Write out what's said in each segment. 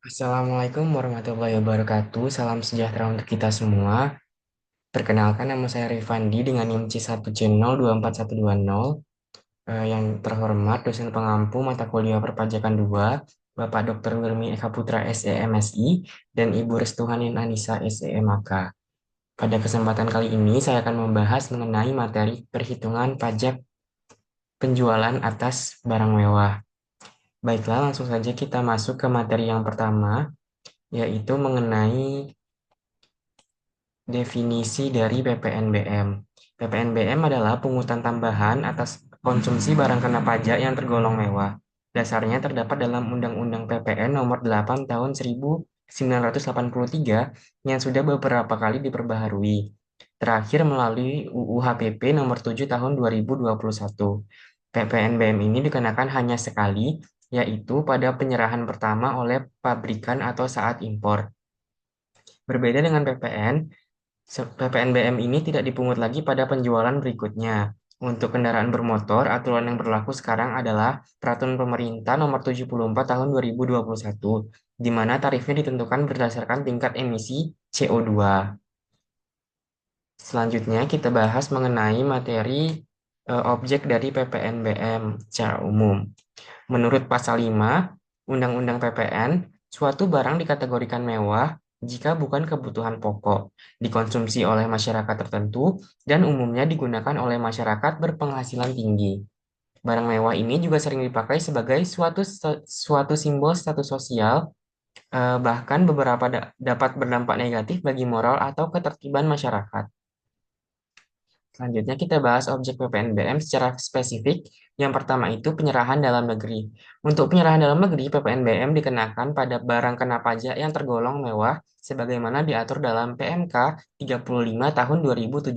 Assalamualaikum warahmatullahi wabarakatuh. Salam sejahtera untuk kita semua. Perkenalkan, nama saya Rifandi dengan NIM C1C024120. Yang terhormat dosen pengampu mata kuliah perpajakan 2, Bapak Dr. Wirmi Eka Putra SEMSI dan Ibu Restuhanin Anissa SEMAK. Pada kesempatan kali ini saya akan membahas mengenai materi perhitungan pajak penjualan atas barang mewah. Baiklah, langsung saja kita masuk ke materi yang pertama, yaitu mengenai definisi dari PPNBM. PPNBM adalah pungutan tambahan atas konsumsi barang kena pajak yang tergolong mewah. Dasarnya terdapat dalam Undang-Undang PPN Nomor 8 Tahun 1983 yang sudah beberapa kali diperbaharui. Terakhir melalui UU HPP Nomor 7 Tahun 2021. PPNBM ini dikenakan hanya sekali, yaitu pada penyerahan pertama oleh pabrikan atau saat impor. Berbeda dengan PPN, PPNBM ini tidak dipungut lagi pada penjualan berikutnya. Untuk kendaraan bermotor, aturan yang berlaku sekarang adalah Peraturan Pemerintah Nomor 74 Tahun 2021, di mana tarifnya ditentukan berdasarkan tingkat emisi CO2. Selanjutnya kita bahas mengenai materi objek dari PPNBM secara umum. Menurut Pasal 5 Undang-Undang PPN, suatu barang dikategorikan mewah jika bukan kebutuhan pokok, dikonsumsi oleh masyarakat tertentu, dan umumnya digunakan oleh masyarakat berpenghasilan tinggi. Barang mewah ini juga sering dipakai sebagai suatu simbol status sosial, bahkan beberapa dapat berdampak negatif bagi moral atau ketertiban masyarakat. Selanjutnya kita bahas objek PPNBM secara spesifik. Yang pertama itu penyerahan dalam negeri. Untuk penyerahan dalam negeri, PPNBM dikenakan pada barang kena pajak yang tergolong mewah sebagaimana diatur dalam PMK 35 tahun 2017.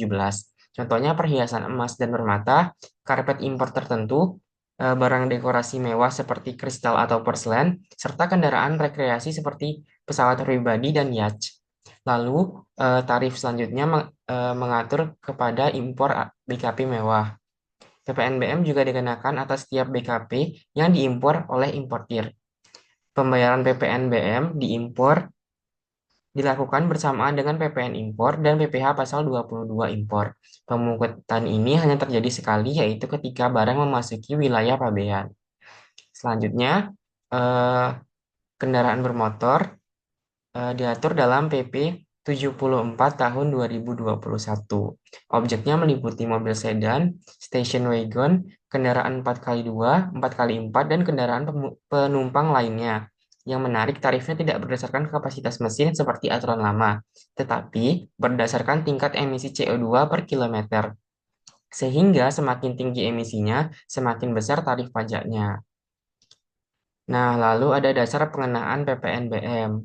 Contohnya perhiasan emas dan permata, karpet impor tertentu, barang dekorasi mewah seperti kristal atau porselen, serta kendaraan rekreasi seperti pesawat pribadi dan yacht. Lalu, tarif selanjutnya mengatur kepada impor BKP mewah. PPNBM juga dikenakan atas setiap BKP yang diimpor oleh importir. Pembayaran PPNBM diimpor dilakukan bersamaan dengan PPN impor dan PPh pasal 22 impor. Pemungutan ini hanya terjadi sekali, yaitu ketika barang memasuki wilayah pabean. Selanjutnya, eh, kendaraan bermotor diatur dalam PP 74 tahun 2021. Objeknya meliputi mobil sedan, station wagon, kendaraan 4x2, 4x4, dan kendaraan penumpang lainnya. Yang menarik, tarifnya tidak berdasarkan kapasitas mesin seperti aturan lama, tetapi berdasarkan tingkat emisi CO2 per kilometer. Sehingga semakin tinggi emisinya, semakin besar tarif pajaknya. Nah, lalu ada dasar pengenaan PPNBM.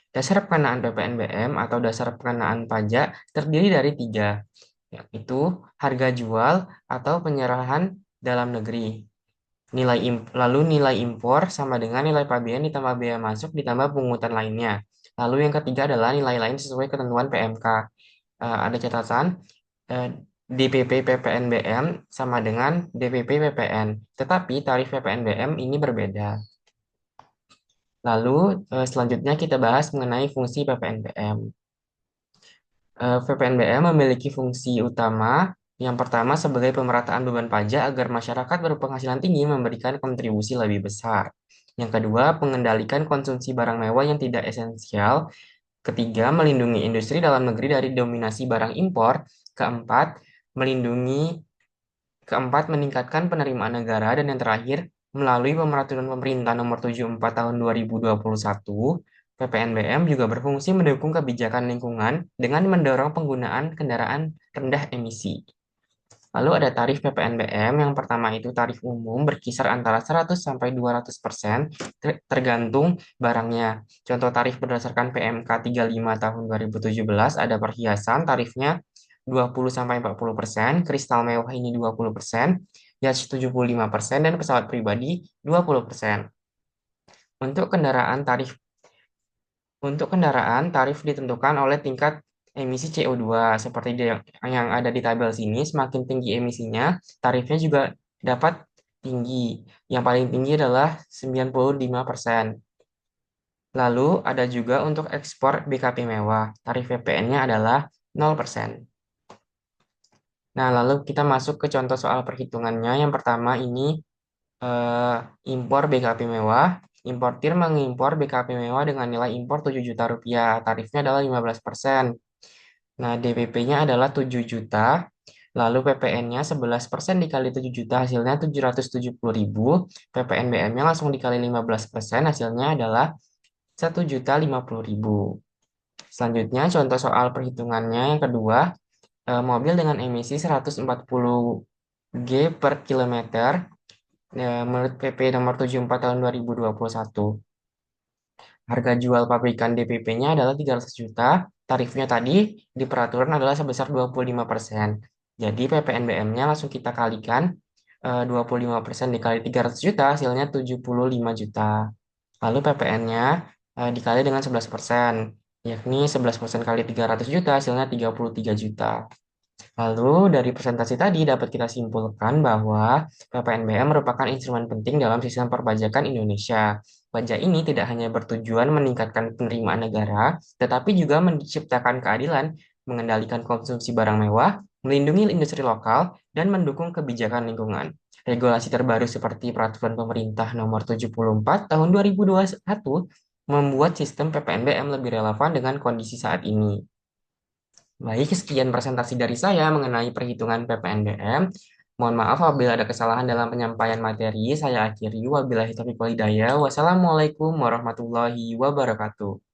Dasar pengenaan PPNBM atau dasar pengenaan pajak terdiri dari tiga, yaitu harga jual atau penyerahan dalam negeri. Lalu nilai impor sama dengan nilai pabean ditambah bea masuk ditambah pungutan lainnya. Lalu yang ketiga adalah nilai lain sesuai ketentuan PMK. Ada catatan, eh, DPP PPNBM sama dengan DPP PPN, tetapi tarif PPNBM ini berbeda. Lalu selanjutnya kita bahas mengenai fungsi PPNBM. PPNBM memiliki fungsi utama. Yang pertama sebagai pemerataan beban pajak agar masyarakat berpenghasilan tinggi memberikan kontribusi lebih besar. Yang kedua, mengendalikan konsumsi barang mewah yang tidak esensial. Ketiga, melindungi industri dalam negeri dari dominasi barang impor. Keempat, melindungi meningkatkan penerimaan negara. Dan yang terakhir, melalui Peraturan Pemerintah Nomor 74 Tahun 2021, PPNBM juga berfungsi mendukung kebijakan lingkungan dengan mendorong penggunaan kendaraan rendah emisi. Lalu ada tarif PPNBM. Yang pertama itu tarif umum berkisar antara 100 sampai 200% tergantung barangnya. Contoh tarif berdasarkan PMK 35 tahun 2017 ada perhiasan tarifnya 20 sampai 40%, kristal mewah ini 20%, yacht 75%, dan pesawat pribadi 20%. Untuk kendaraan tarif tarif ditentukan oleh tingkat emisi CO2 seperti yang ada di tabel sini. Semakin tinggi emisinya, tarifnya juga dapat tinggi. Yang paling tinggi adalah 95%. Lalu ada juga untuk ekspor BKP mewah. Tarif PPN-nya adalah 0%. Nah, lalu kita masuk ke contoh soal perhitungannya. Yang pertama ini eh, impor BKP mewah. Importir mengimpor BKP mewah dengan nilai impor 7 juta rupiah. Tarifnya adalah 15%. Nah, DPP-nya adalah 7 juta. Lalu PPN-nya 11% dikali 7 juta hasilnya 770.000. PPN BM-nya langsung dikali 15% hasilnya adalah 1.050.000. Selanjutnya contoh soal perhitungannya yang kedua, mobil dengan emisi 140 G per kilometer menurut PP nomor 74 tahun 2021. Harga jual pabrikan DPP-nya adalah 300 juta. Tarifnya tadi di peraturan adalah sebesar 25%. Jadi PPNBM-nya langsung kita kalikan 25% dikali 300 juta hasilnya 75 juta. Lalu PPN-nya dikali dengan 11%, yakni 11% kali 300 juta hasilnya 33 juta. Lalu dari presentasi tadi dapat kita simpulkan bahwa PPNBM merupakan instrumen penting dalam sistem perpajakan Indonesia. Pajak ini tidak hanya bertujuan meningkatkan penerimaan negara, tetapi juga menciptakan keadilan, mengendalikan konsumsi barang mewah, melindungi industri lokal, dan mendukung kebijakan lingkungan. Regulasi terbaru seperti Peraturan Pemerintah Nomor 74 Tahun 2021 membuat sistem PPNBM lebih relevan dengan kondisi saat ini. Baik, sekian presentasi dari saya mengenai perhitungan PPNBM. Mohon maaf apabila ada kesalahan dalam penyampaian materi. Saya akhiri. Wabillahi taufiq wal hidayah. Wassalamualaikum warahmatullahi wabarakatuh.